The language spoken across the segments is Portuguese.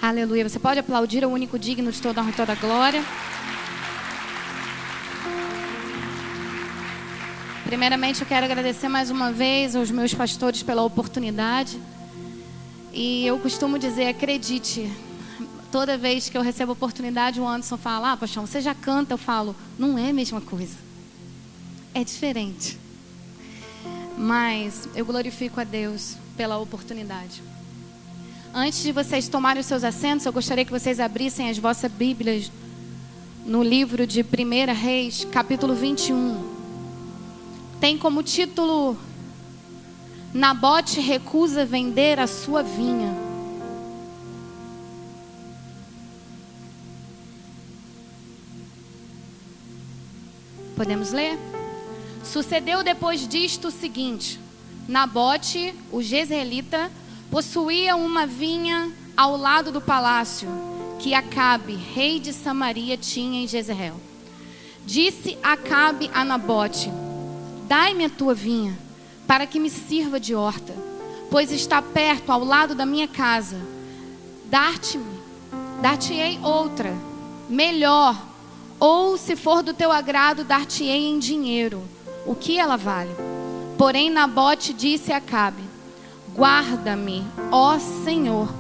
Aleluia. Você pode aplaudir o único digno de toda honra e toda glória. Primeiramente, eu quero agradecer mais uma vez aos meus pastores pela oportunidade. E eu costumo dizer, acredite, toda vez que eu recebo oportunidade, o Anderson fala: Paixão, você já canta? Eu falo: não é a mesma coisa. É diferente. Mas eu glorifico a Deus pela oportunidade. Antes de vocês tomarem os seus assentos, eu gostaria que vocês abrissem as vossas Bíblias no livro de 1 Reis, capítulo 21. Tem como título: Nabote recusa vender a sua vinha. Podemos ler? Sucedeu depois disto o seguinte: Nabote, o jezreelita, possuía uma vinha ao lado do palácio que Acabe, rei de Samaria, tinha em Jezreel. Disse Acabe a Nabote: dai-me a tua vinha, para que me sirva de horta, pois está perto, ao lado da minha casa. Dar-te-ei outra, melhor, ou se for do teu agrado, dar-te-ei em dinheiro o que ela vale. Porém Nabote disse a Acabe: guarda-me, ó Senhor,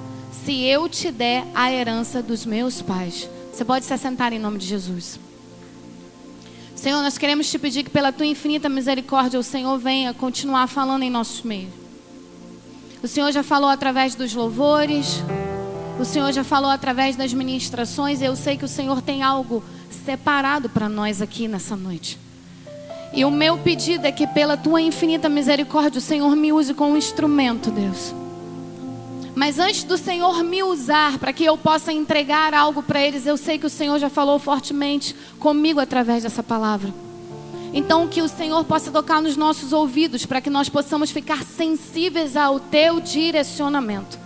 se eu te der a herança dos meus pais. Você pode se assentar em nome de Jesus. Senhor, nós queremos te pedir que pela tua infinita misericórdia o Senhor venha continuar falando em nossos meios. O Senhor já falou através dos louvores, o Senhor já falou através das ministrações, e eu sei que o Senhor tem algo separado para nós aqui nessa noite. E o meu pedido é que pela tua infinita misericórdia o Senhor me use como um instrumento, Deus. Mas antes do Senhor me usar para que eu possa entregar algo para eles, eu sei que o Senhor já falou fortemente comigo através dessa palavra. Então que o Senhor possa tocar nos nossos ouvidos para que nós possamos ficar sensíveis ao teu direcionamento.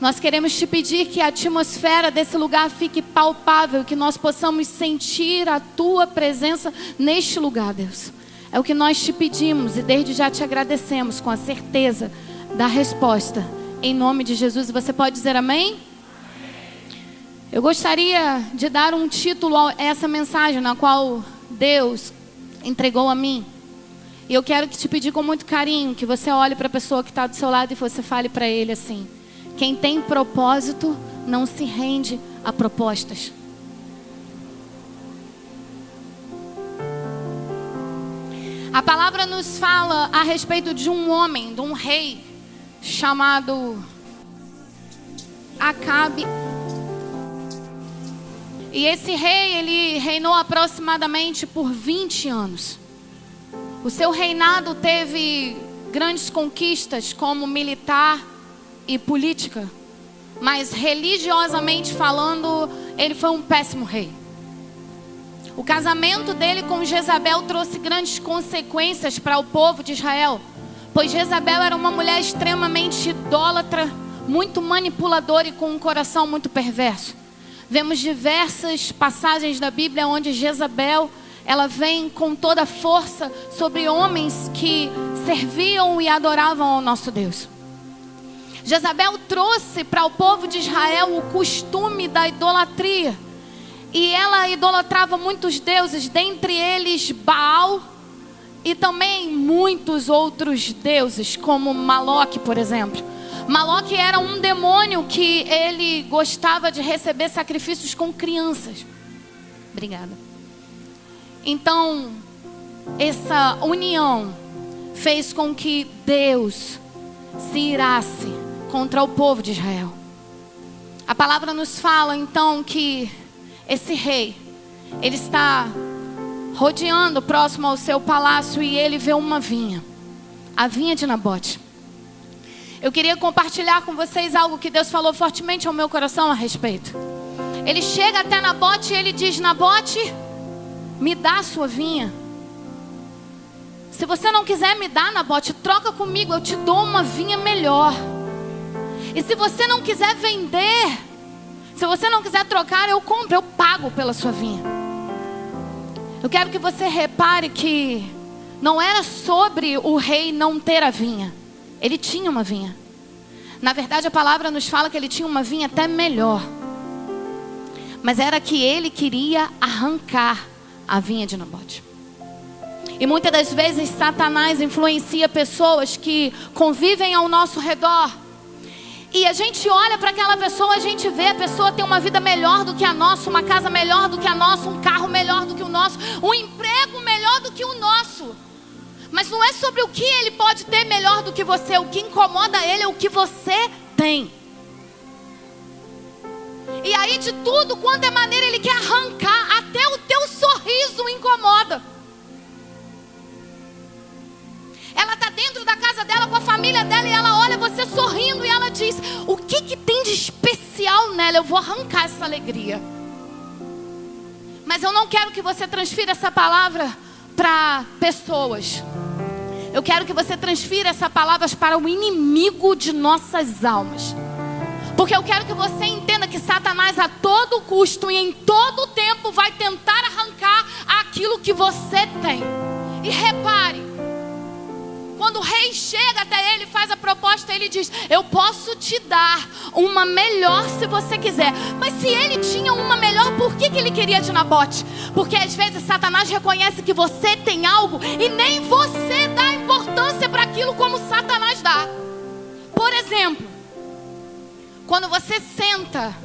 Nós queremos te pedir que a atmosfera desse lugar fique palpável, que nós possamos sentir a tua presença neste lugar, Deus. É o que nós te pedimos e desde já te agradecemos com a certeza da resposta. Em nome de Jesus. Você pode dizer amém? Eu gostaria de dar um título a essa mensagem na qual Deus entregou a mim. E eu quero te pedir com muito carinho que você olhe para a pessoa que está do seu lado e você fale para ele assim: quem tem propósito não se rende a propostas. A palavra nos fala a respeito de um homem, de um rei chamado Acabe. E esse rei, ele reinou aproximadamente por 20 anos. O seu reinado teve grandes conquistas como militar e política, mas religiosamente falando, ele foi um péssimo rei. O casamento dele com Jezabel trouxe grandes consequências para o povo de Israel, pois Jezabel era uma mulher extremamente idólatra, muito manipuladora e com um coração muito perverso. Vemos diversas passagens da Bíblia onde Jezabel, ela vem com toda a força sobre homens que serviam e adoravam ao nosso Deus. Jezabel trouxe para o povo de Israel o costume da idolatria. E ela idolatrava muitos deuses, dentre eles Baal e também muitos outros deuses, como Maloque, por exemplo. Maloque era um demônio que ele gostava de receber sacrifícios com crianças. Obrigada. Então, essa união fez com que Deus se irasse contra o povo de Israel. A palavra nos fala então que esse rei, ele está rodeando próximo ao seu palácio e ele vê uma vinha, a vinha de Nabote. Eu queria compartilhar com vocês algo que Deus falou fortemente ao meu coração a respeito. Ele chega até Nabote e ele diz: Nabote, me dá a sua vinha. Se você não quiser me dar, Nabote, troca comigo, eu te dou uma vinha melhor. E se você não quiser vender, se você não quiser trocar, eu compro, eu pago pela sua vinha. Eu quero que você repare que não era sobre o rei não ter a vinha. Ele tinha uma vinha. Na verdade, a palavra nos fala que ele tinha uma vinha até melhor. Mas era que ele queria arrancar a vinha de Nabote. E muitas das vezes Satanás influencia pessoas que convivem ao nosso redor. E a gente olha para aquela pessoa, a gente vê a pessoa tem uma vida melhor do que a nossa, uma casa melhor do que a nossa, um carro melhor do que o nosso, um emprego melhor do que o nosso. Mas não é sobre o que ele pode ter melhor do que você. O que incomoda ele é o que você tem. E aí de tudo quanto é maneira ele quer arrancar. Até o teu sorriso incomoda. Ela está dentro da casa dela com a família dela e ela olha você sorrindo e ela diz: o que tem de especial nela? Eu vou arrancar essa alegria. Mas eu não quero que você transfira essa palavra para pessoas. Eu quero que você transfira essa palavra para o inimigo de nossas almas. Porque eu quero que você entenda que Satanás a todo custo e em todo tempo vai tentar arrancar aquilo que você tem. E repare, quando o rei chega até ele, faz a proposta, ele diz: eu posso te dar uma melhor se você quiser. Mas se ele tinha uma melhor, por que ele queria de Nabote? Porque às vezes Satanás reconhece que você tem algo e nem você dá importância para aquilo como Satanás dá. Por exemplo, quando você senta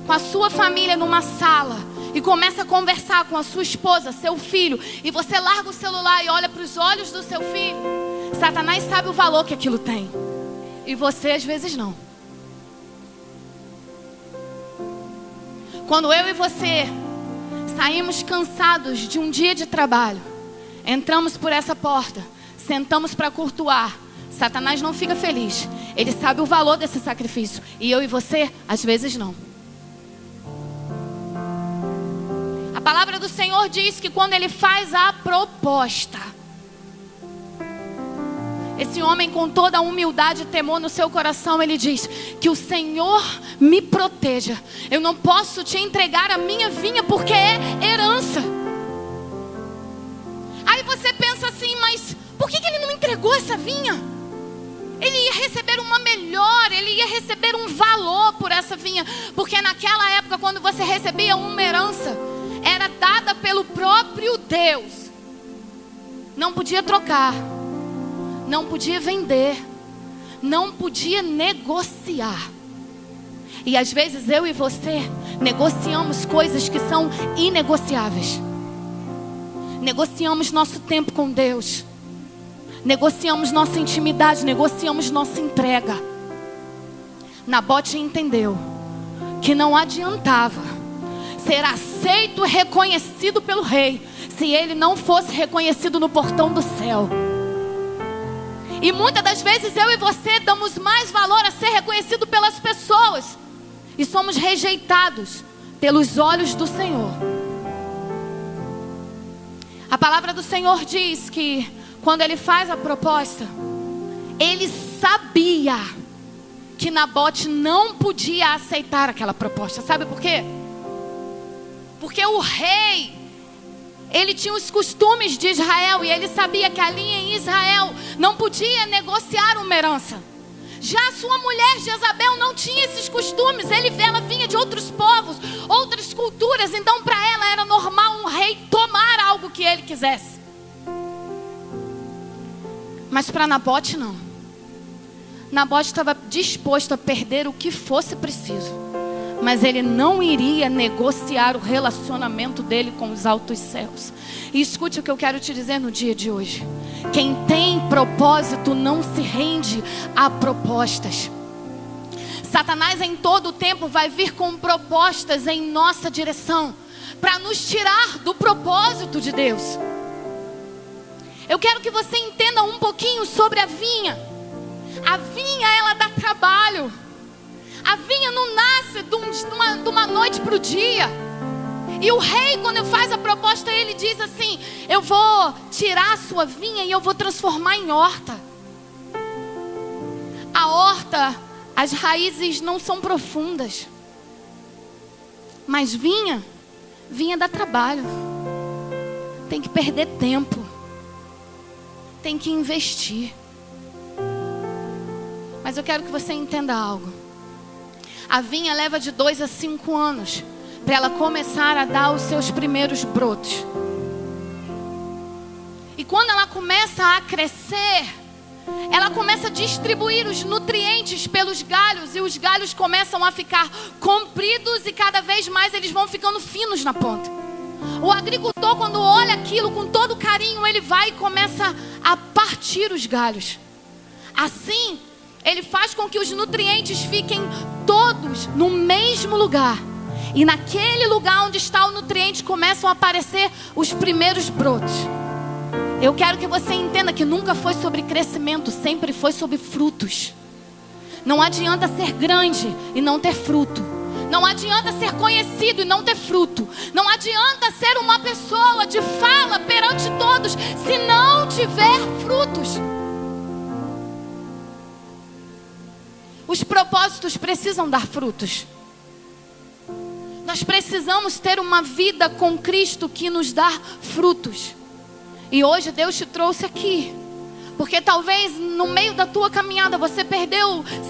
com a sua família numa sala e começa a conversar com a sua esposa, seu filho, e você larga o celular e olha para os olhos do seu filho, Satanás sabe o valor que aquilo tem. E você às vezes não. Quando eu e você saímos cansados de um dia de trabalho, entramos por essa porta, sentamos para cultuar, Satanás não fica feliz. Ele sabe o valor desse sacrifício. E eu e você, às vezes não. A palavra do Senhor diz que quando ele faz a proposta, esse homem com toda a humildade e temor no seu coração, ele diz: que o Senhor me proteja. Eu não posso te entregar a minha vinha porque é herança. Aí você pensa assim: mas por que ele não entregou essa vinha? Ele ia receber uma melhor, ele ia receber um valor por essa vinha. Porque naquela época, quando você recebia uma herança, era dada pelo próprio Deus. Não podia trocar, não podia vender, não podia negociar. E às vezes eu e você negociamos coisas que são inegociáveis. Negociamos nosso tempo com Deus, negociamos nossa intimidade, negociamos nossa entrega. Nabote entendeu que não adiantava ser aceito e reconhecido pelo rei se ele não fosse reconhecido no portão do céu. E muitas das vezes eu e você damos mais valor a ser reconhecido pelas pessoas e somos rejeitados pelos olhos do Senhor. A palavra do Senhor diz que quando ele faz a proposta, ele sabia que Nabote não podia aceitar aquela proposta. Sabe por quê? Porque o rei, ele tinha os costumes de Israel e ele sabia que ali em Israel não podia negociar uma herança. Já a sua mulher Jezabel não tinha esses costumes. Ela vinha de outros povos, outras culturas. Então para ela era normal um rei tomar algo que ele quisesse. Mas para Nabote não. Nabote estava disposto a perder o que fosse preciso, mas ele não iria negociar o relacionamento dele com os altos céus. E escute o que eu quero te dizer no dia de hoje: quem tem propósito não se rende a propostas. Satanás em todo o tempo vai vir com propostas em nossa direção para nos tirar do propósito de Deus. Eu quero que você entenda um pouquinho sobre a vinha. A vinha, ela dá trabalho. A vinha não nasce de uma noite para o dia. E o rei, quando faz a proposta, ele diz assim: eu vou tirar a sua vinha e eu vou transformar em horta. A horta, as raízes não são profundas. Mas vinha dá trabalho. Tem que perder tempo. Tem que investir. Mas eu quero que você entenda algo. A vinha leva de 2 a 5 anos para ela começar a dar os seus primeiros brotos. E quando ela começa a crescer, ela começa a distribuir os nutrientes pelos galhos. E os galhos começam a ficar compridos e cada vez mais eles vão ficando finos na ponta. O agricultor, quando olha aquilo com todo carinho, ele vai e começa a partir os galhos. Assim, ele faz com que os nutrientes fiquem todos no mesmo lugar. E naquele lugar onde está o nutriente começam a aparecer os primeiros brotos. Eu quero que você entenda que nunca foi sobre crescimento, sempre foi sobre frutos. Não adianta ser grande e não ter fruto. Não adianta ser conhecido e não ter fruto. Não adianta ser uma pessoa de fala perante todos se não tiver frutos. Os propósitos precisam dar frutos. Nós precisamos ter uma vida com Cristo que nos dá frutos. E hoje Deus te trouxe aqui, porque talvez no meio da tua caminhada você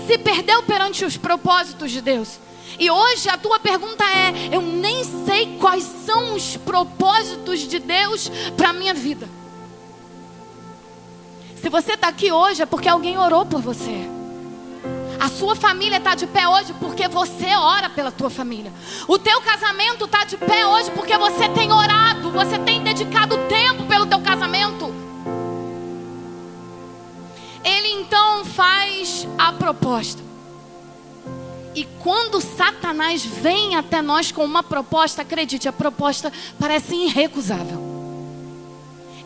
se perdeu perante os propósitos de Deus. E hoje a tua pergunta é: eu nem sei quais são os propósitos de Deus para a minha vida. Se você está aqui hoje é porque alguém orou por você. A sua família está de pé hoje porque você ora pela tua família. O teu casamento está de pé hoje porque você tem orado, você tem dedicado tempo pelo teu casamento. Ele então faz a proposta. E quando Satanás vem até nós com uma proposta, acredite, a proposta parece irrecusável.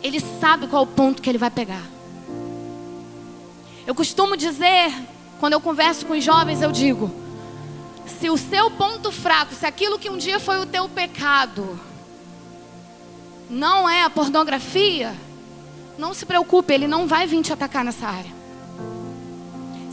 Ele sabe qual o ponto que ele vai pegar. Eu costumo dizer, quando eu converso com os jovens, eu digo: se o seu ponto fraco, se aquilo que um dia foi o teu pecado não é a pornografia, não se preocupe, ele não vai vir te atacar nessa área.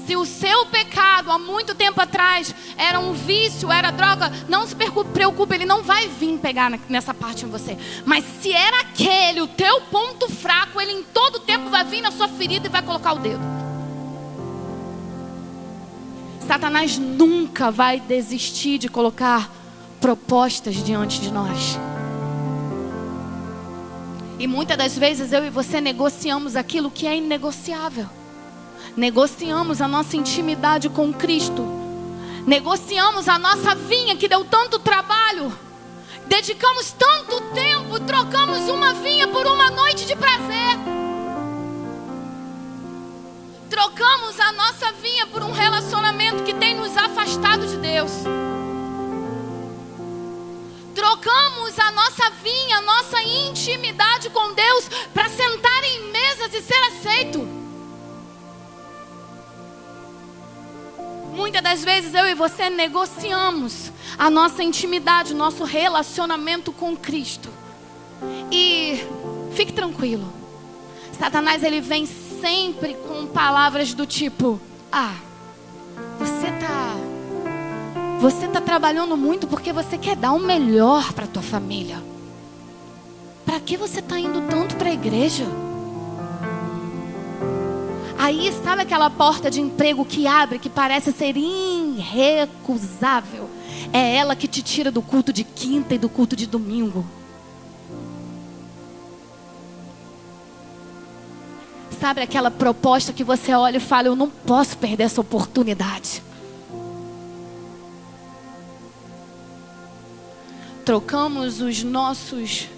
Se o seu pecado há muito tempo atrás era um vício, era droga, não se preocupe, ele não vai vir pegar nessa parte em você. Mas se era aquele o teu ponto fraco, ele em todo tempo vai vir na sua ferida e vai colocar o dedo. Satanás nunca vai desistir de colocar propostas diante de nós. E muitas das vezes eu e você negociamos aquilo que é inegociável. Negociamos a nossa intimidade com Cristo. Negociamos a nossa vinha que deu tanto trabalho. Dedicamos tanto tempo, trocamos uma vinha por uma noite de prazer. Trocamos a nossa vinha por um relacionamento que tem nos afastado de Deus. Trocamos a nossa vinha, a nossa intimidade com Deus para sentar em mesas e ser aceito. Muitas das vezes eu e você negociamos a nossa intimidade, o nosso relacionamento com Cristo. E fique tranquilo, Satanás ele vem sempre com palavras do tipo: você tá trabalhando muito porque você quer dar o melhor para tua família. Para que você tá indo tanto para a igreja? Aí sabe aquela porta de emprego que abre, que parece ser irrecusável? É ela que te tira do culto de quinta e do culto de domingo. Sabe aquela proposta que você olha e fala: eu não posso perder essa oportunidade. Trocamos os nossos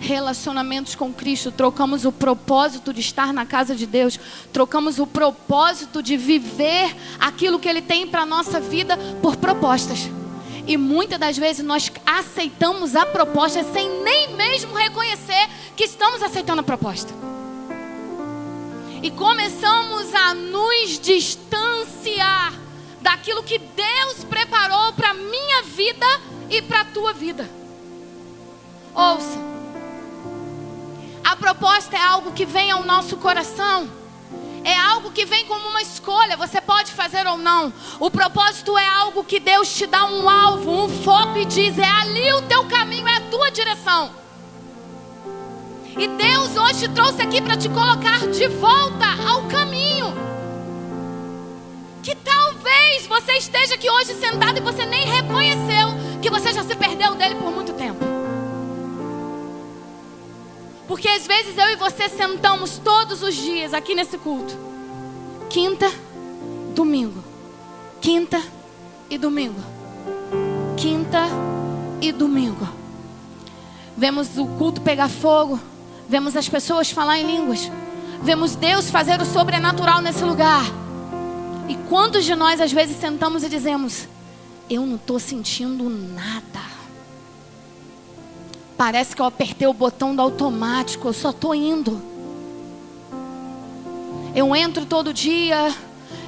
relacionamentos com Cristo, trocamos o propósito de estar na casa de Deus, trocamos o propósito de viver aquilo que Ele tem para a nossa vida por propostas. E muitas das vezes nós aceitamos a proposta sem nem mesmo reconhecer que estamos aceitando a proposta. E começamos a nos distanciar daquilo que Deus preparou para a minha vida e para a tua vida. Ouça, a proposta é algo que vem ao nosso coração. É algo que vem como uma escolha, você pode fazer ou não. O propósito é algo que Deus te dá um alvo, um foco e diz: é ali o teu caminho, é a tua direção. E Deus hoje te trouxe aqui para te colocar de volta ao caminho. que talvez você esteja aqui hoje sentado e você nem reconheceu que você já se perdeu dele por muito tempo. Porque às vezes eu e você sentamos todos os dias aqui nesse culto. Quinta, domingo. Quinta e domingo. Quinta e domingo. Vemos o culto pegar fogo. Vemos as pessoas falar em línguas. Vemos Deus fazer o sobrenatural nesse lugar. E quantos de nós às vezes sentamos e dizemos: eu não estou sentindo nada. Parece que eu apertei o botão do automático, eu só estou indo. Eu entro todo dia,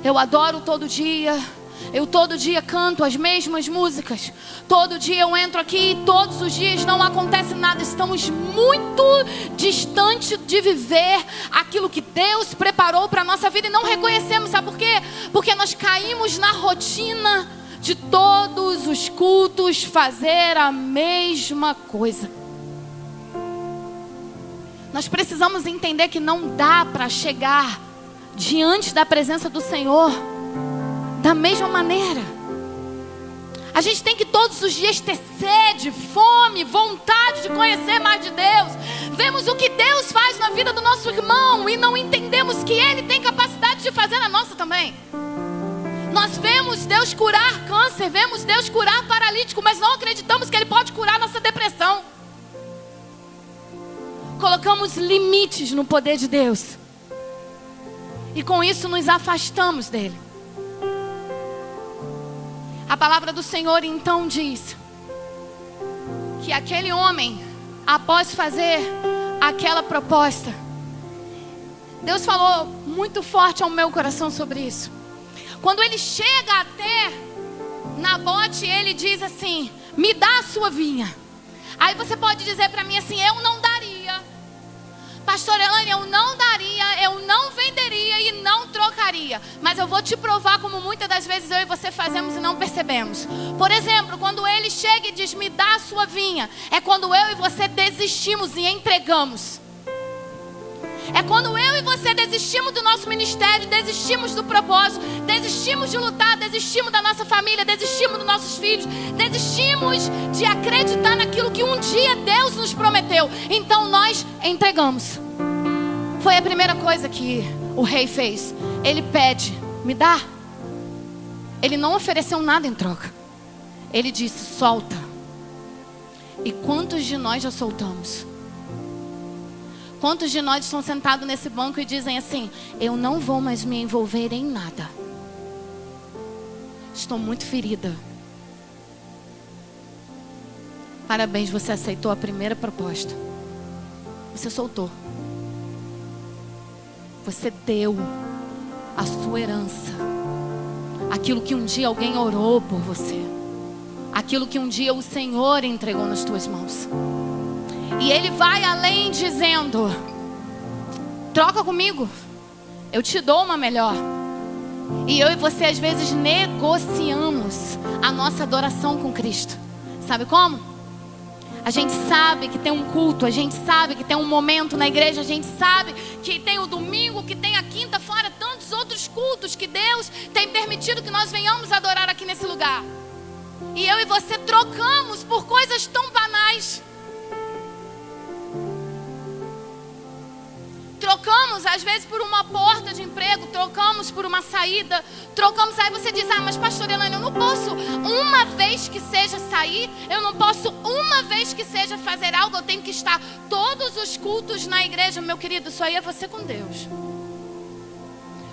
eu adoro todo dia, eu todo dia canto as mesmas músicas. Todo dia eu entro aqui e todos os dias não acontece nada. Estamos muito distantes de viver aquilo que Deus preparou para a nossa vida e não reconhecemos. Sabe por quê? Porque nós caímos na rotina de todos os cultos fazer a mesma coisa. Nós precisamos entender que não dá para chegar diante da presença do Senhor da mesma maneira. A gente tem que todos os dias ter sede, fome, vontade de conhecer mais de Deus. Vemos o que Deus faz na vida do nosso irmão e não entendemos que Ele tem capacidade de fazer na nossa também. Nós vemos Deus curar câncer, vemos Deus curar paralítico, mas não acreditamos que Ele pode curar nossa depressão. Colocamos limites no poder de Deus. E com isso nos afastamos dele. A palavra do Senhor então diz que aquele homem, após fazer aquela proposta, Deus falou muito forte ao meu coração sobre isso. Quando ele chega até Nabote, ele diz assim: me dá a sua vinha. Aí você pode dizer para mim assim: eu não daria. Pastor Elaine, eu não daria, eu não venderia e não trocaria. Mas eu vou te provar como muitas das vezes eu e você fazemos e não percebemos. Por exemplo, quando ele chega e diz: me dá a sua vinha, é quando eu e você desistimos e entregamos. É quando eu e você desistimos do nosso ministério, desistimos do propósito, desistimos de lutar, desistimos da nossa família, desistimos dos nossos filhos, desistimos de acreditar naquilo que um dia Deus nos prometeu. Então nós entregamos. Foi a primeira coisa que o rei fez. Ele pede: me dá. Ele não ofereceu nada em troca. Ele disse: solta. E quantos de nós já soltamos? Quantos de nós estão sentados nesse banco e dizem assim: eu não vou mais me envolver em nada. Estou muito ferida. Parabéns, você aceitou a primeira proposta. Você soltou. Você deu a sua herança. Aquilo que um dia alguém orou por você. Aquilo que um dia o Senhor entregou nas tuas mãos. E ele vai além dizendo: troca comigo, eu te dou uma melhor. E eu e você às vezes negociamos a nossa adoração com Cristo. Sabe como? A gente sabe que tem um culto, a gente sabe que tem um momento na igreja, a gente sabe que tem o domingo, que tem a quinta, fora tantos outros cultos que Deus tem permitido que nós venhamos adorar aqui nesse lugar. E eu e você trocamos por coisas tão banais. Trocamos às vezes por uma porta de emprego, trocamos por uma saída, trocamos. Aí você diz: ah, mas pastor Elaine, eu não posso uma vez que seja sair, eu não posso uma vez que seja fazer algo, eu tenho que estar todos os cultos na igreja. Meu querido, isso aí é você com Deus.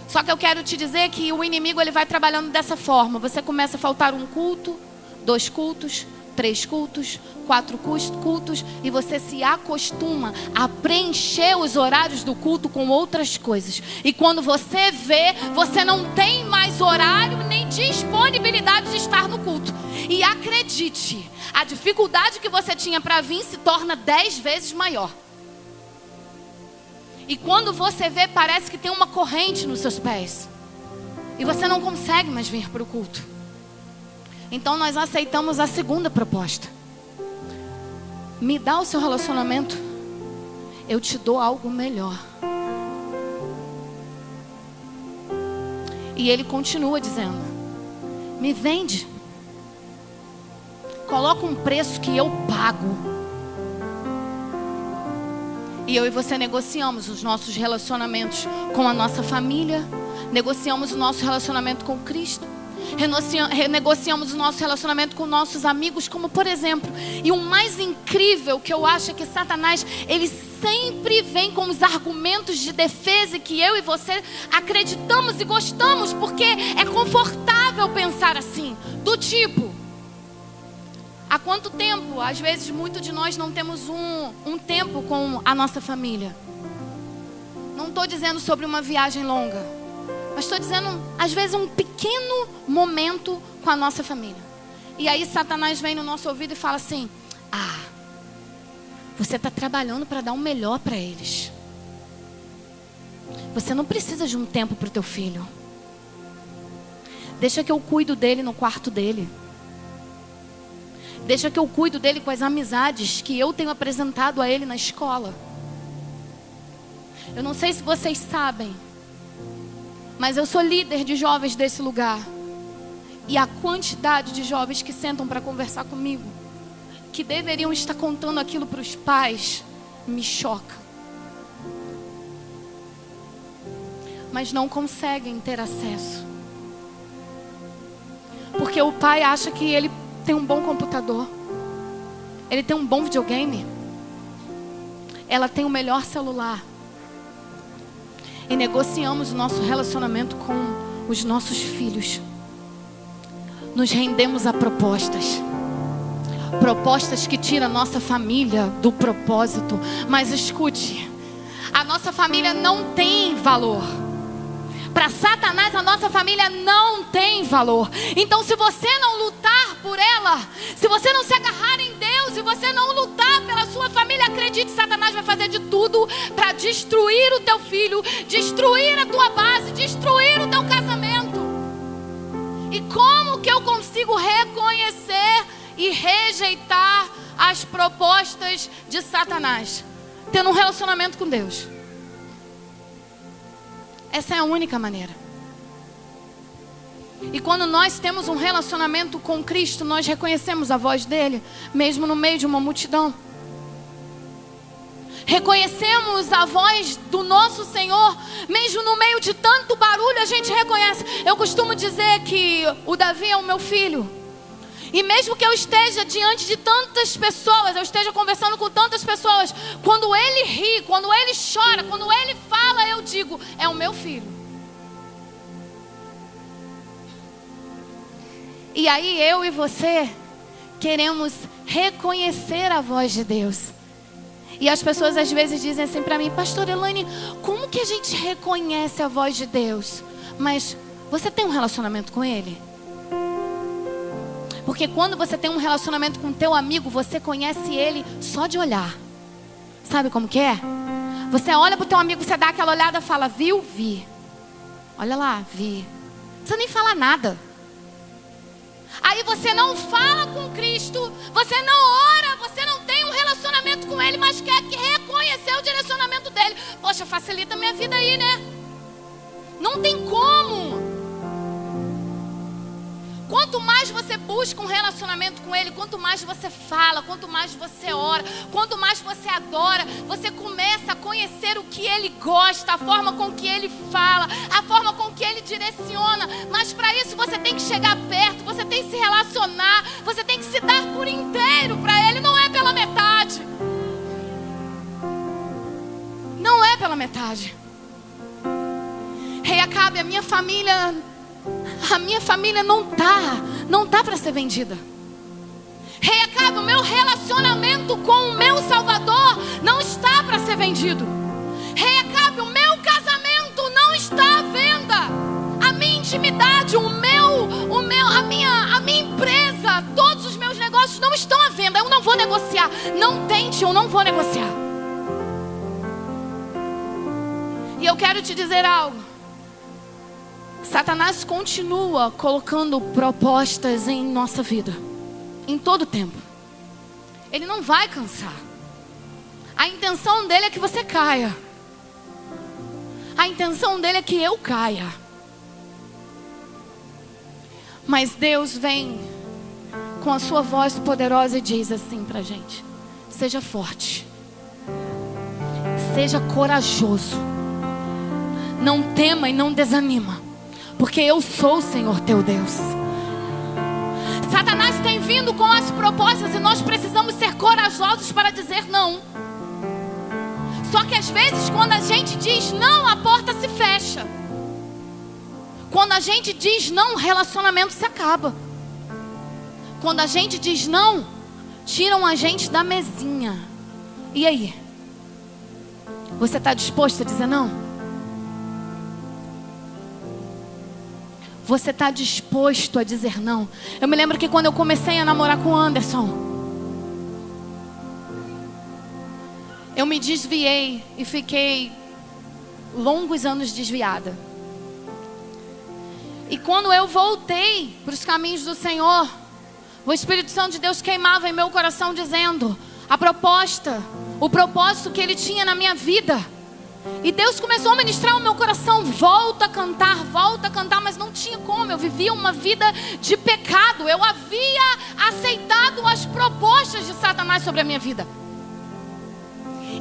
Só que eu quero te dizer que o inimigo ele vai trabalhando dessa forma. Você começa a faltar um culto, 2 cultos, 3 cultos, 4 cultos, e você se acostuma a preencher os horários do culto com outras coisas. E quando você vê, você não tem mais horário nem disponibilidade de estar no culto. E acredite, a dificuldade que você tinha para vir se torna 10 vezes maior. E quando você vê, parece que tem uma corrente nos seus pés. E você não consegue mais vir para o culto. Então nós aceitamos a segunda proposta. Me dá o seu relacionamento, eu te dou algo melhor. E ele continua dizendo: me vende. Coloca um preço que eu pago. E eu e você negociamos os nossos relacionamentos com a nossa família. Negociamos o nosso relacionamento com Cristo. Renegociamos o nosso relacionamento com nossos amigos, como por exemplo. E o mais incrível que eu acho é que Satanás, ele sempre vem com os argumentos de defesa que eu e você acreditamos e gostamos, porque é confortável pensar assim. Do tipo: há quanto tempo, às vezes muitos de nós não temos um tempo com a nossa família? Não estou dizendo sobre uma viagem longa, mas estou dizendo, às vezes, um pequeno momento com a nossa família. E aí Satanás vem no nosso ouvido e fala assim: ah, você está trabalhando para dar o melhor para eles. Você não precisa de um tempo para o teu filho. Deixa que eu cuido dele no quarto dele. Deixa que eu cuido dele com as amizades que eu tenho apresentado a ele na escola. Eu não sei se vocês sabem, mas eu sou líder de jovens desse lugar. E a quantidade de jovens que sentam para conversar comigo, que deveriam estar contando aquilo para os pais, me choca. Mas não conseguem ter acesso. Porque o pai acha que ele tem um bom computador, ele tem um bom videogame, ela tem o melhor celular. E negociamos o nosso relacionamento com os nossos filhos. Nos rendemos a propostas. Propostas que tiram a nossa família do propósito. Mas escute, a nossa família não tem valor. Para Satanás, a nossa família não tem valor. Então, se você não lutar por ela, se você não se agarrar em Deus e você não lutar pela sua família, acredite, Satanás vai fazer de tudo para destruir o teu filho, destruir a tua base, destruir o teu casamento. E como que eu consigo reconhecer e rejeitar as propostas de Satanás? Tendo um relacionamento com Deus. Essa é a única maneira. E quando nós temos um relacionamento com Cristo, nós reconhecemos a voz dele, mesmo no meio de uma multidão. Reconhecemos a voz do nosso Senhor, mesmo no meio de tanto barulho, a gente reconhece. Eu costumo dizer que o Davi é o meu filho. E mesmo que eu esteja diante de tantas pessoas, eu esteja conversando com tantas pessoas, quando ele ri, quando ele chora, quando ele fala, eu digo: é o meu filho. E aí eu e você queremos reconhecer a voz de Deus. E as pessoas às vezes dizem assim para mim: pastor Elaine, como que a gente reconhece a voz de Deus? Mas você tem um relacionamento com Ele? Porque quando você tem um relacionamento com teu amigo, você conhece ele só de olhar. Sabe como que é? Você olha pro teu amigo, você dá aquela olhada e fala: viu? Vi. Olha lá, vi. Não precisa nem falar nada. Aí você não fala com Cristo, você não ora, você não tem um relacionamento com Ele, mas quer que reconhecer o direcionamento dele. Poxa, facilita a minha vida aí, né? Não tem como. Quanto mais você busca um relacionamento com Ele, quanto mais você fala, quanto mais você ora, quanto mais você adora, você começa a conhecer o que Ele gosta, a forma com que Ele fala, a forma com que Ele direciona. Mas para isso você tem que chegar perto, você tem que se relacionar, você tem que se dar por inteiro para Ele, não é pela metade. Não é pela metade. Rei Acabe, a minha família não tá para ser vendida. Rei Acabe, o meu relacionamento com o meu Salvador não está para ser vendido. Rei Acabe, o meu casamento não está à venda. A minha intimidade, a minha empresa, todos os meus negócios não estão à venda. Eu não vou negociar. Não tente, eu não vou negociar. E eu quero te dizer algo. Satanás continua colocando propostas em nossa vida, em todo tempo. Ele não vai cansar. A intenção dele é que você caia. A intenção dele é que eu caia. Mas Deus vem com a sua voz poderosa e diz assim pra gente: seja forte, seja corajoso, não tema e não desanima, porque eu sou o Senhor teu Deus. Satanás tem vindo com as propostas e nós precisamos ser corajosos para dizer não. Só que às vezes quando a gente diz não, a porta se fecha. Quando a gente diz não, o relacionamento se acaba. Quando a gente diz não, tiram a gente da mesinha. E aí? Você está disposto a dizer não? Você está disposto a dizer não? Eu me lembro que quando eu comecei a namorar com o Anderson, eu me desviei e fiquei longos anos desviada. E quando eu voltei para os caminhos do Senhor, o Espírito Santo de Deus queimava em meu coração dizendo a proposta, o propósito que Ele tinha na minha vida. E Deus começou a ministrar o meu coração: volta a cantar, mas não tinha como. Eu vivia uma vida de pecado. Eu havia aceitado as propostas de Satanás sobre a minha vida.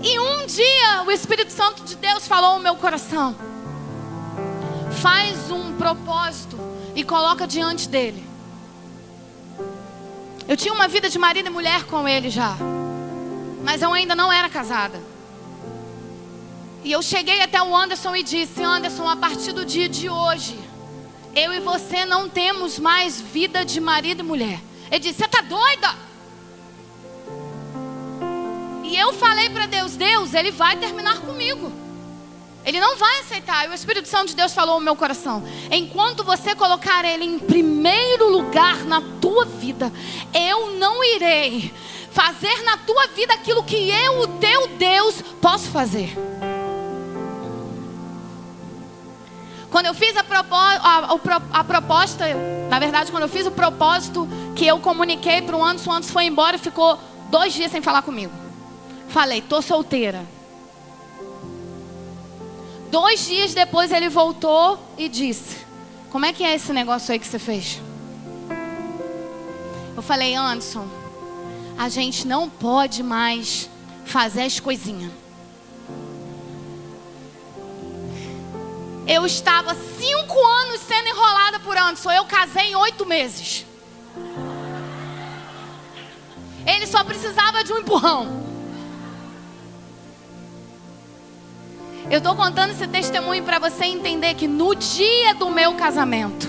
E um dia o Espírito Santo de Deus falou ao meu coração: faz um propósito e coloca diante dele. Eu tinha uma vida de marido e mulher com ele já, mas eu ainda não era casada. E eu cheguei até o Anderson e disse: Anderson, a partir do dia de hoje, eu e você não temos mais vida de marido e mulher. Ele disse: você está doida? E eu falei para Deus: Deus, ele vai terminar comigo. Ele não vai aceitar. E o Espírito Santo de Deus falou ao meu coração: enquanto você colocar ele em primeiro lugar na tua vida, eu não irei fazer na tua vida aquilo que eu, o teu Deus, posso fazer. Quando eu fiz a proposta, na verdade, quando eu fiz o propósito que eu comuniquei para o Anderson foi embora e ficou 2 dias sem falar comigo. Falei: tô solteira. 2 dias depois ele voltou e disse: como é que é esse negócio aí que você fez? Eu falei: Anderson, a gente não pode mais fazer as coisinhas. Eu estava 5 anos sendo enrolada por Anderson. Eu casei em 8 meses. Ele só precisava de um empurrão. Eu estou contando esse testemunho para você entender que no dia do meu casamento,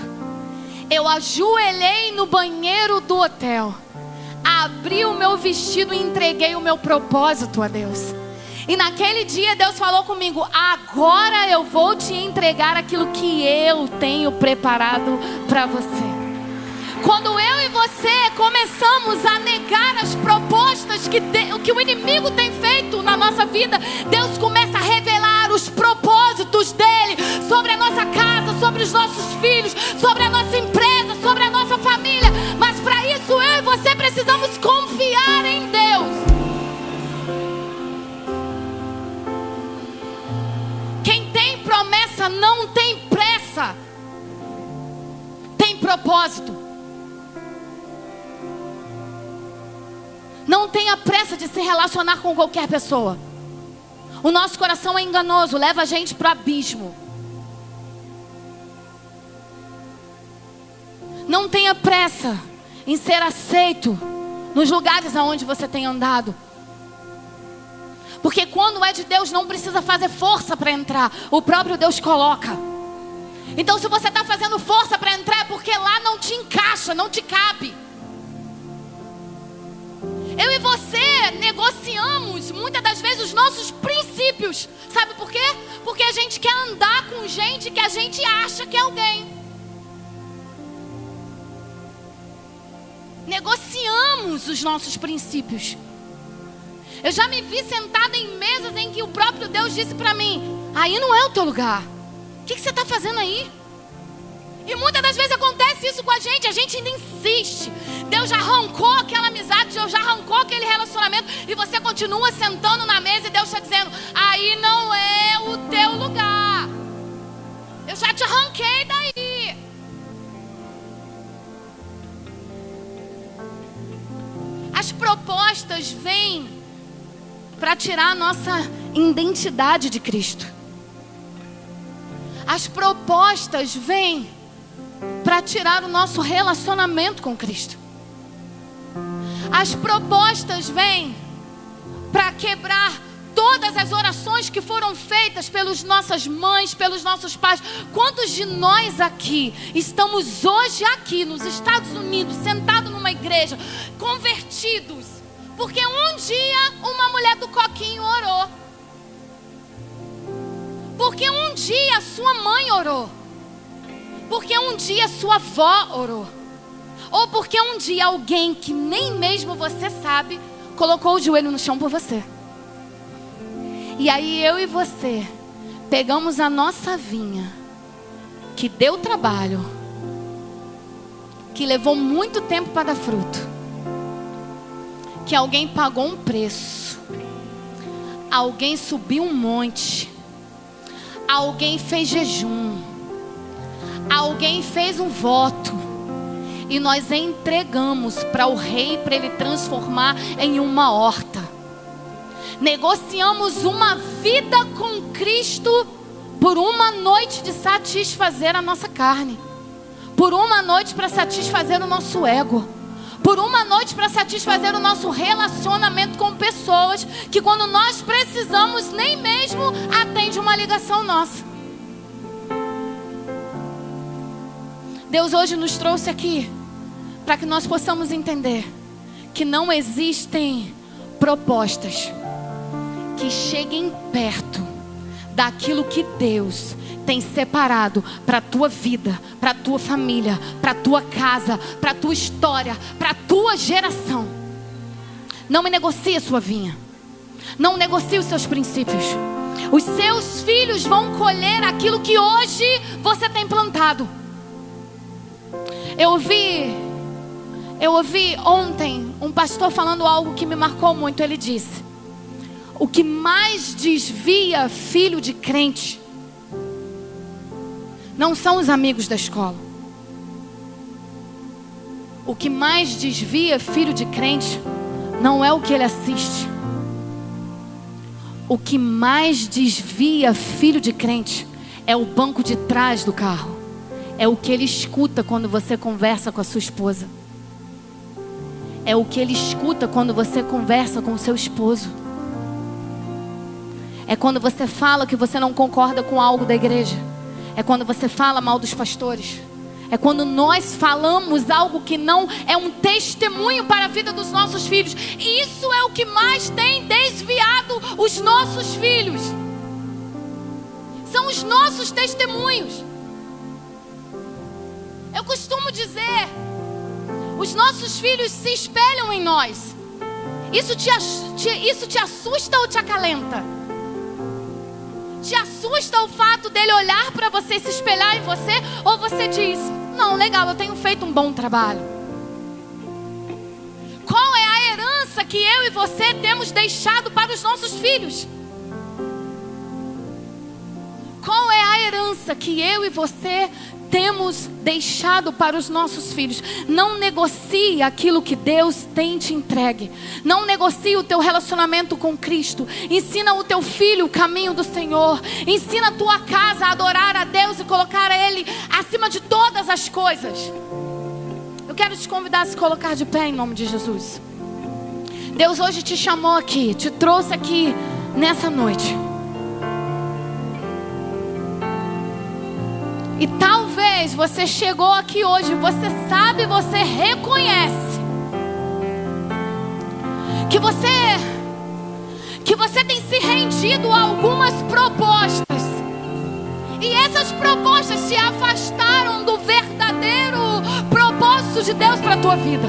eu ajoelhei no banheiro do hotel, abri o meu vestido e entreguei o meu propósito a Deus. E naquele dia Deus falou comigo: agora eu vou te entregar aquilo que eu tenho preparado para você. Quando eu e você começamos a negar as propostas que o inimigo tem feito na nossa vida, Deus começa a revelar os propósitos dele sobre a nossa casa, sobre os nossos filhos, sobre a nossa empresa, sobre a nossa família. Mas para isso eu e você precisamos confiar em Deus. Quem tem promessa não tem pressa, tem propósito. Não tenha pressa de se relacionar com qualquer pessoa. O nosso coração é enganoso, leva a gente para o abismo. Não tenha pressa em ser aceito nos lugares aonde você tem andado. Porque quando é de Deus não precisa fazer força para entrar, o próprio Deus coloca. Então se você está fazendo força para entrar é porque lá não te encaixa, não te cabe. Eu e você negociamos muitas das vezes os nossos princípios. Sabe por quê? Porque a gente quer andar com gente que a gente acha que é alguém. Negociamos os nossos princípios. Eu já me vi sentada em mesas em que o próprio Deus disse para mim: aí não é o teu lugar. O que você está fazendo aí? E muitas das vezes acontece isso com a gente ainda insiste. Deus já arrancou aquela amizade, Deus já arrancou aquele relacionamento, e você continua sentando na mesa e Deus está dizendo: aí não é o teu lugar. Eu já te arranquei daí. As propostas vêm para tirar a nossa identidade de Cristo. As propostas vêm para tirar o nosso relacionamento com Cristo. As propostas vêm para quebrar todas as orações que foram feitas pelas nossas mães, pelos nossos pais. Quantos de nós aqui estamos hoje aqui nos Estados Unidos, sentados numa igreja, convertidos, porque um dia uma mulher do coquinho orou, porque um dia sua mãe orou, porque um dia sua avó orou, ou porque um dia alguém que nem mesmo você sabe colocou o joelho no chão por você. E aí eu e você pegamos a nossa vinha, que deu trabalho, que levou muito tempo para dar fruto, que alguém pagou um preço, alguém subiu um monte, alguém fez jejum, alguém fez um voto, e nós entregamos para o rei, para ele transformar em uma horta. Negociamos uma vida com Cristo por uma noite de satisfazer a nossa carne, por uma noite para satisfazer o nosso ego, por uma noite para satisfazer o nosso relacionamento com pessoas que, quando nós precisamos, nem mesmo atende uma ligação nossa. Deus hoje nos trouxe aqui para que nós possamos entender que não existem propostas que cheguem perto daquilo que Deus tem separado para a tua vida, para a tua família, para a tua casa, para a tua história, para a tua geração. Não me negocie a sua vinha, não negocie os seus princípios. Os seus filhos vão colher aquilo que hoje você tem plantado. Eu ouvi ontem um pastor falando algo que me marcou muito. Ele disse: o que mais desvia filho de crente não são os amigos da escola. O que mais desvia filho de crente não é o que ele assiste. O que mais desvia filho de crente é o banco de trás do carro. É o que ele escuta quando você conversa com a sua esposa. É o que ele escuta quando você conversa com o seu esposo. É quando você fala que você não concorda com algo da igreja. É quando você fala mal dos pastores. É quando nós falamos algo que não é um testemunho para a vida dos nossos filhos. Isso é o que mais tem desviado os nossos filhos. São os nossos testemunhos. Eu costumo dizer, os nossos filhos se espelham em nós. Isso te assusta ou te acalenta? Te assusta o fato dele olhar para você e se espelhar em você? Ou você diz: não, legal, eu tenho feito um bom trabalho? Qual é a herança que eu e você temos deixado para os nossos filhos? Qual é a herança que eu e você temos deixado para os nossos filhos? Não negocie aquilo que Deus tem te entregue. Não negocie o teu relacionamento com Cristo. Ensina o teu filho o caminho do Senhor. Ensina a tua casa a adorar a Deus e colocar a Ele acima de todas as coisas. Eu quero te convidar a se colocar de pé em nome de Jesus. Deus hoje te chamou aqui, te trouxe aqui nessa noite. E talvez você chegou aqui hoje, você sabe, você reconhece que você tem se rendido a algumas propostas. E essas propostas te afastaram do verdadeiro propósito de Deus para a tua vida.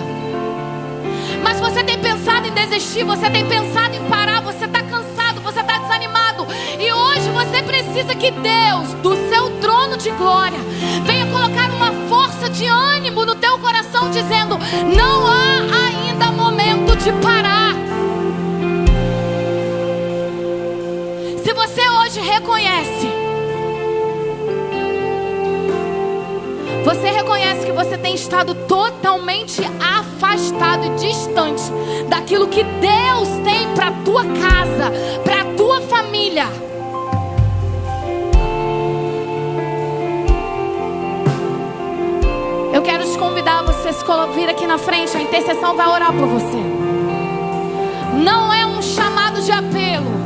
Mas você tem pensado em desistir, você tem pensado em parar, você está cansado, você está desanimado. E hoje você precisa que Deus, do seu trono de glória, venha colocar uma força de ânimo no teu coração, dizendo: não há ainda momento de parar. Se você hoje reconhece que você tem estado totalmente afastado e distante tua casa, para a tua família. Eu quero te convidar a você se vir aqui na frente. A intercessão vai orar por você. Não é um chamado de apelo.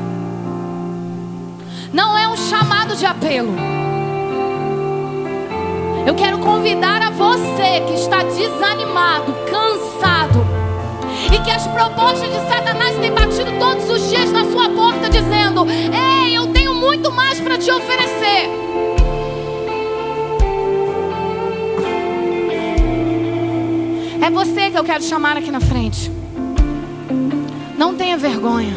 Não é um chamado de apelo. Eu quero convidar a você que está desanimado, cansado, e que as propostas de Satanás têm batido todos os dias na sua porta, dizendo: ei, eu tenho muito mais para te oferecer. É você que eu quero chamar aqui na frente. Não tenha vergonha.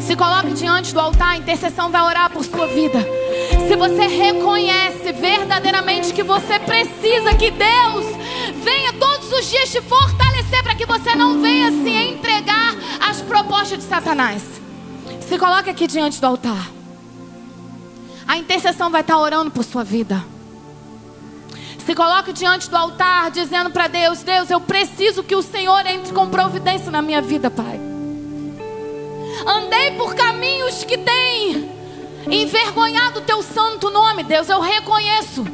Se coloque diante do altar. A intercessão vai orar por sua vida. Se você reconhece verdadeiramente que você precisa que Deus venha todos os dias te fortalecer, para que você não venha se entregar às propostas de Satanás, se coloque aqui diante do altar. A intercessão vai estar orando por sua vida. Se coloque diante do altar, dizendo para Deus: Deus, eu preciso que o Senhor entre com providência na minha vida, Pai. Andei por caminhos que têm envergonhado o teu santo nome, Deus. Eu reconheço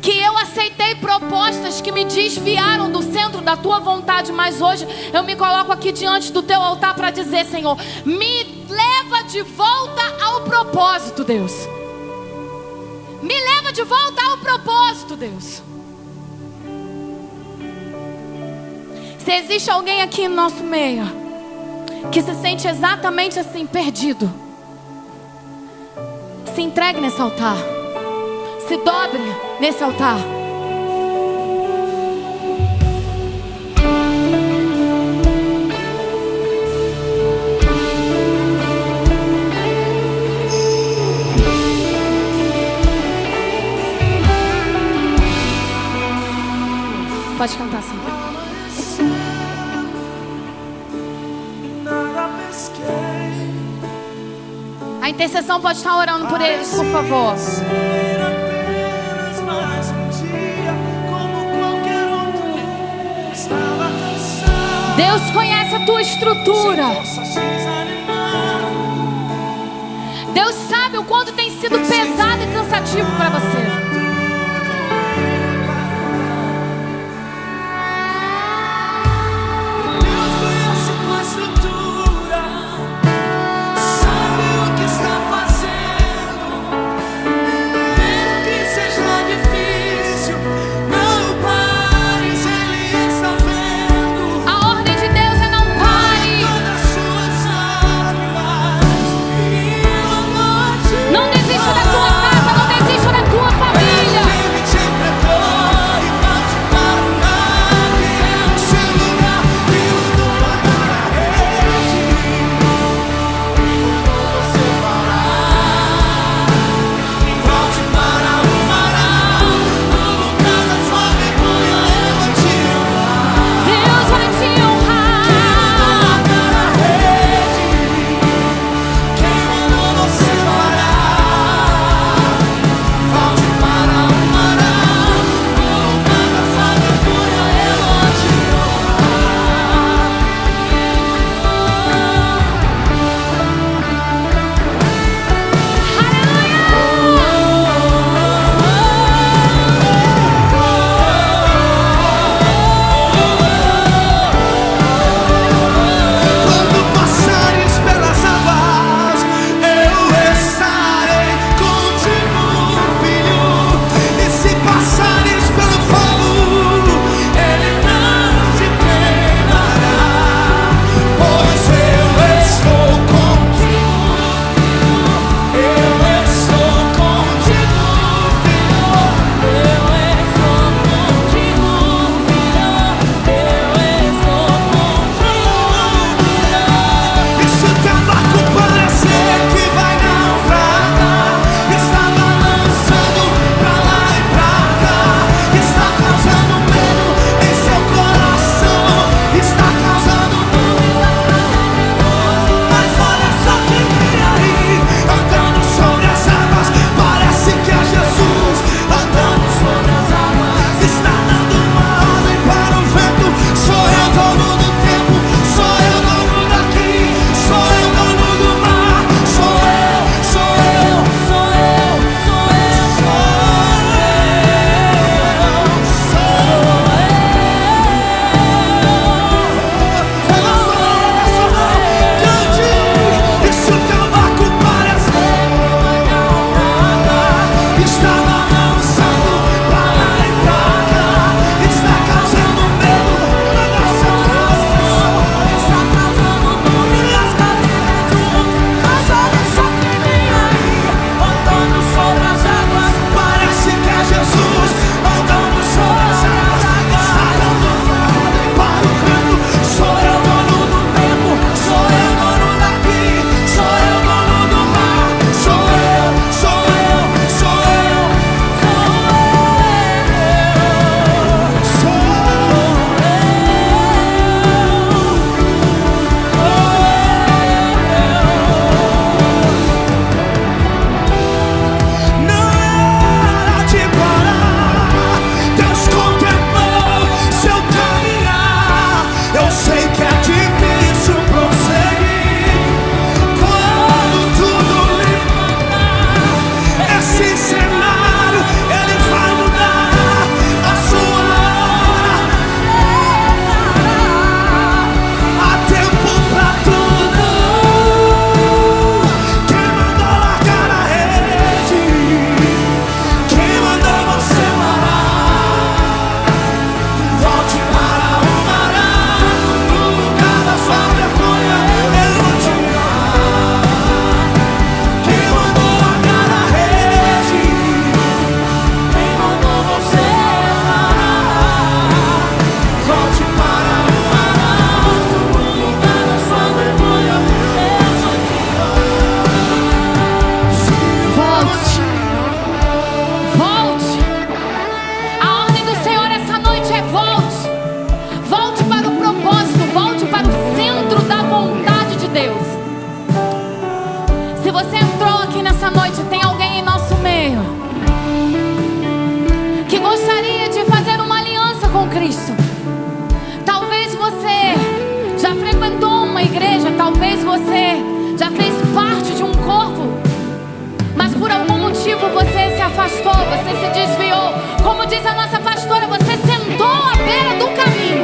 que eu aceitei propostas que me desviaram do centro da tua vontade, mas hoje eu me coloco aqui diante do teu altar para dizer: Senhor, me leva de volta ao propósito, Deus. Me leva de volta ao propósito, Deus. Se existe alguém aqui no nosso meio que se sente exatamente assim, perdido, se entregue nesse altar. Se dobre nesse altar. Pode cantar, Senhor. A intercessão pode estar orando por eles, por favor. Deus conhece a tua estrutura. Deus sabe o quanto tem sido pesado e cansativo para você. Não desista da tua casa, não desista da tua família. afastou, você se desviou. Como diz a nossa pastora, você sentou à beira do caminho.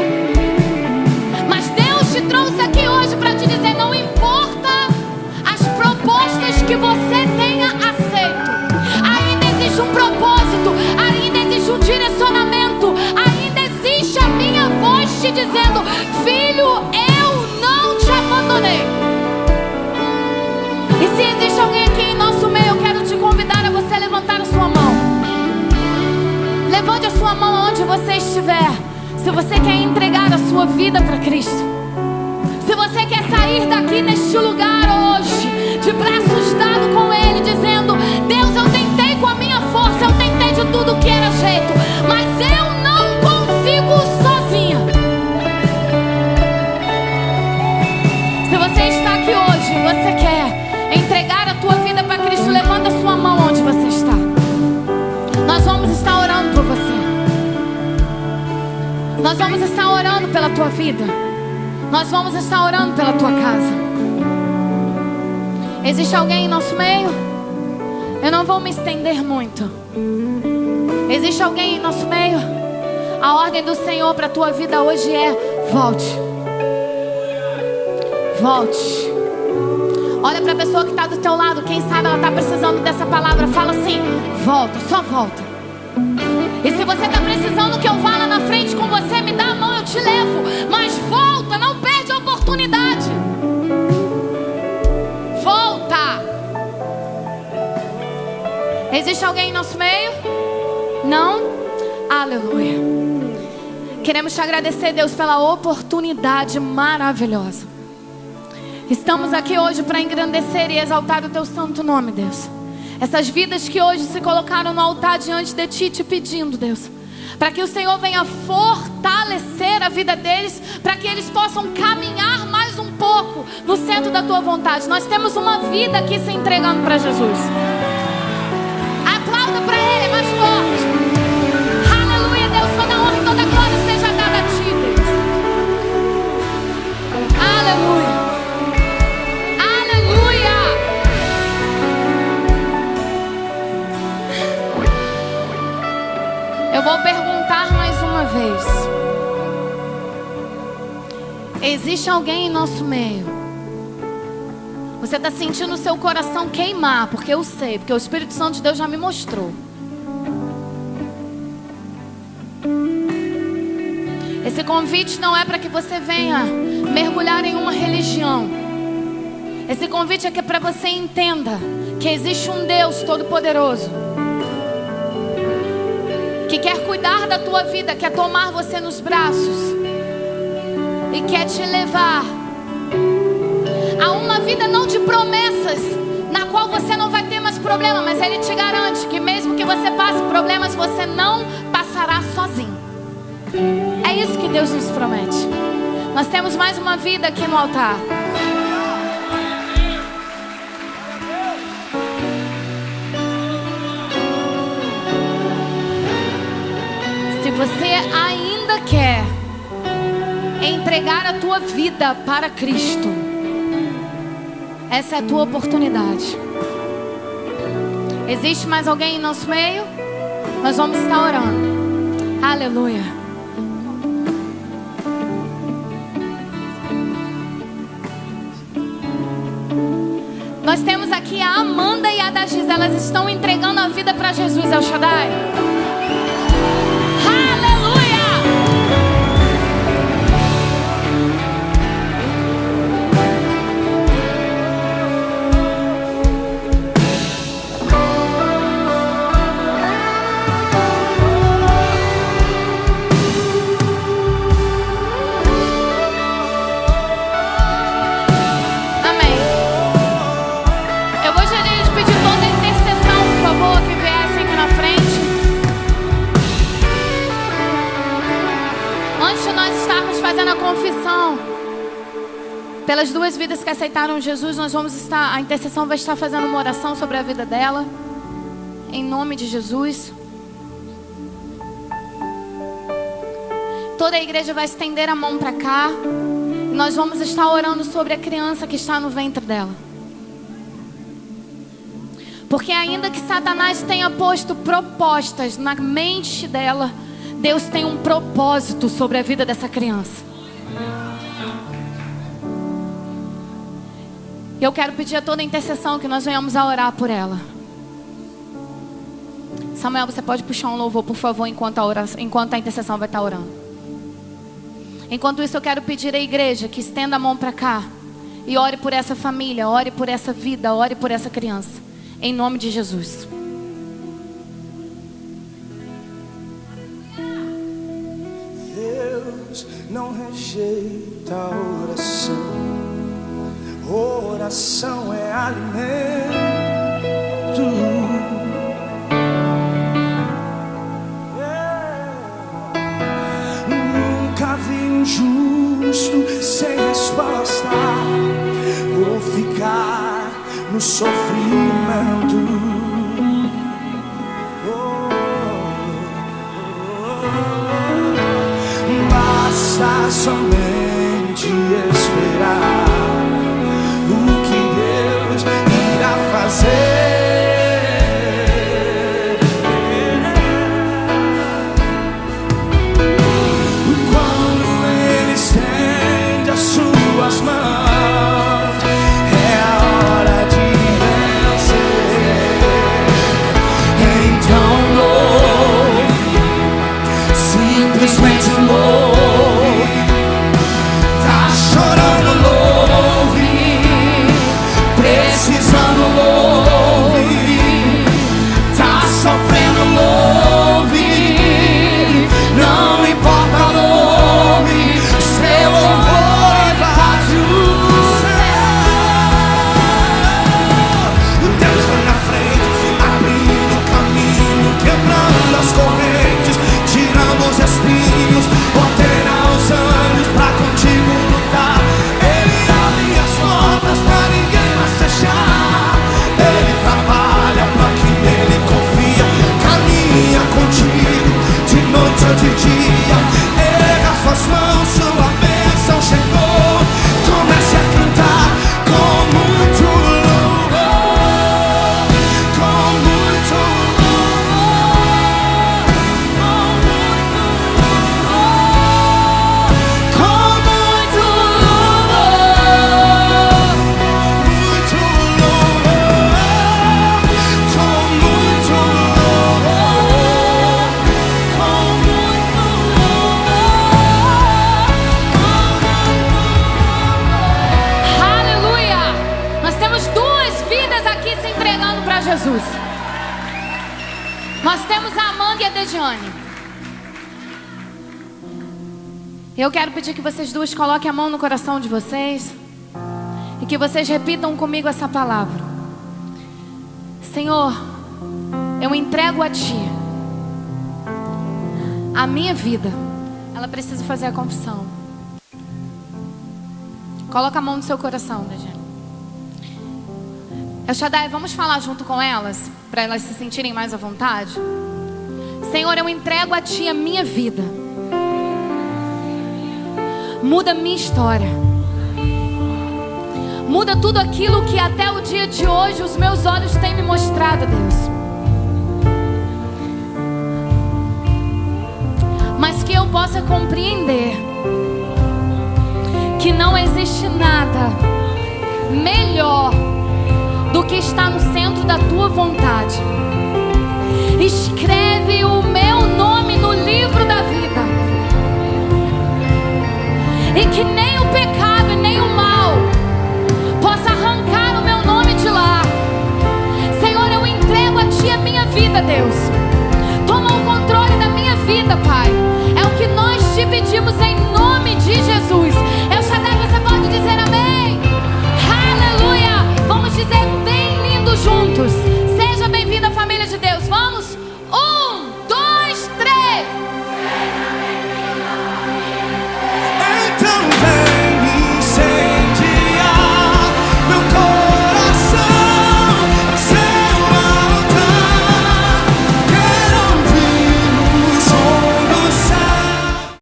Mas Deus te trouxe aqui hoje para te dizer: não importa as propostas que você tenha aceito, ainda existe um propósito, ainda existe um direcionamento, ainda existe a minha voz te dizendo: filho, eu não te abandonei. E se existe alguém aqui em nosso meio, eu quero te convidar a você levantar a sua mão. Levante a sua mão onde você estiver. Se você quer entregar a sua vida para Cristo, se você quer sair daqui neste lugar hoje, de braços dados com Ele, dizendo: Deus, eu tentei com a minha força, eu tentei de tudo que era jeito, mas eu não consigo sozinha. Se você está aqui hoje e você quer entregar a tua vida para Cristo, levanta a sua mão onde você está. Nós vamos estar orando por você. Nós vamos estar orando pela tua vida. Nós vamos estar orando pela tua casa. Existe alguém em nosso meio? Eu não vou me estender muito. Existe alguém em nosso meio? A ordem do Senhor para a tua vida hoje é: volte. Volte. Olha para a pessoa que está do teu lado. Quem sabe ela está precisando dessa palavra. Fala assim: volta, só volta. E se você está precisando que eu vá lá na frente com você, me dá a mão, eu te levo. Mas volta, não perde a oportunidade. Volta. Existe alguém em nosso meio? Não? Aleluia. Queremos te agradecer, Deus, pela oportunidade maravilhosa. Estamos aqui hoje para engrandecer e exaltar o teu santo nome, Deus. Essas vidas que hoje se colocaram no altar diante de ti, te pedindo, Deus, para que o Senhor venha fortalecer a vida deles, para que eles possam caminhar mais um pouco no centro da tua vontade. Nós temos uma vida aqui se entregando para Jesus. Aplauda para Ele, mais forte. Aleluia, Deus, toda honra e toda glória seja dada a ti, Deus. Aleluia. Eu vou perguntar mais uma vez. Existe alguém em nosso meio? Você está sentindo o seu coração queimar? Porque eu sei, porque o Espírito Santo de Deus já me mostrou. Esse convite não é para que você venha mergulhar em uma religião. Esse convite é para você entenda que existe um Deus Todo-Poderoso, que quer cuidar da tua vida, quer tomar você nos braços e quer te levar a uma vida não de promessas, na qual você não vai ter mais problema, mas Ele te garante que mesmo que você passe problemas, você não passará sozinho. É isso que Deus nos promete. Nós temos mais uma vida aqui no altar. Se você ainda quer entregar a tua vida para Cristo, essa é a tua oportunidade. Existe mais alguém em nosso meio? Nós vamos estar orando. Aleluia. Nós temos aqui a Amanda e a Dagis. Elas estão entregando a vida para Jesus. El Shaddai. Confissão pelas duas vidas que aceitaram Jesus, a intercessão vai estar fazendo uma oração sobre a vida dela, em nome de Jesus. Toda a igreja vai estender a mão para cá e nós vamos estar orando sobre a criança que está no ventre dela. Porque ainda que Satanás tenha posto propostas na mente dela, Deus tem um propósito sobre a vida dessa criança. Eu quero pedir a toda a intercessão que nós venhamos a orar por ela. Samuel, você pode puxar um louvor, por favor, enquanto a intercessão vai estar orando. Enquanto isso, eu quero pedir à igreja que estenda a mão para cá e ore por essa família, ore por essa vida, ore por essa criança. Em nome de Jesus. Deus não rejeita a oração. Oração é alimento. Nunca vi um justo sem resposta ou ficar no sofrimento. Basta somente esperar o que Deus irá fazer. Quando Ele estende as suas mãos, é a hora de vencer. Então louve, simplesmente louve. Tá chorando, louve. Precisando, louve. Tá sofrendo, louve. Não importa, louve. Seu louvor invade o céu. Deus vai na frente, abrindo o caminho, quebrando as correntes, tirando os espinhos, ordena os anjos pra contigo lutar. Ele abre as portas pra ninguém mais fechar. Ele trabalha pra quem Ele confia, caminha contigo de noite ou de dia. Erga suas mãos, sua bênção chegou. Comece a cantar com muito louvor, com muito louvor, com muito louvor, muito louvor, com muito louvor, com muito louvor. Aleluia! Nós temos duas vidas aqui se entregando para Jesus. Nós temos a Amanda e a Dejiane. Eu quero pedir que vocês duas coloquem a mão no coração de vocês e que vocês repitam comigo essa palavra. Senhor, eu entrego a Ti a minha vida. Ela precisa fazer a confissão. Coloca a mão no seu coração, Dejiane. El Shaddai, vamos falar junto com elas, para elas se sentirem mais à vontade. Senhor, eu entrego a Ti a minha vida. Muda a minha história. Muda tudo aquilo que até o dia de hoje os meus olhos têm me mostrado, Deus. Mas que eu possa compreender que não existe nada melhor do que estar no centro da Tua vontade. Escreve o meu nome no livro da vida, e que nem o pecado e nem o mal possa arrancar o meu nome de lá. Senhor, eu entrego a Ti a minha vida, Deus. Toma o controle da minha vida, Pai.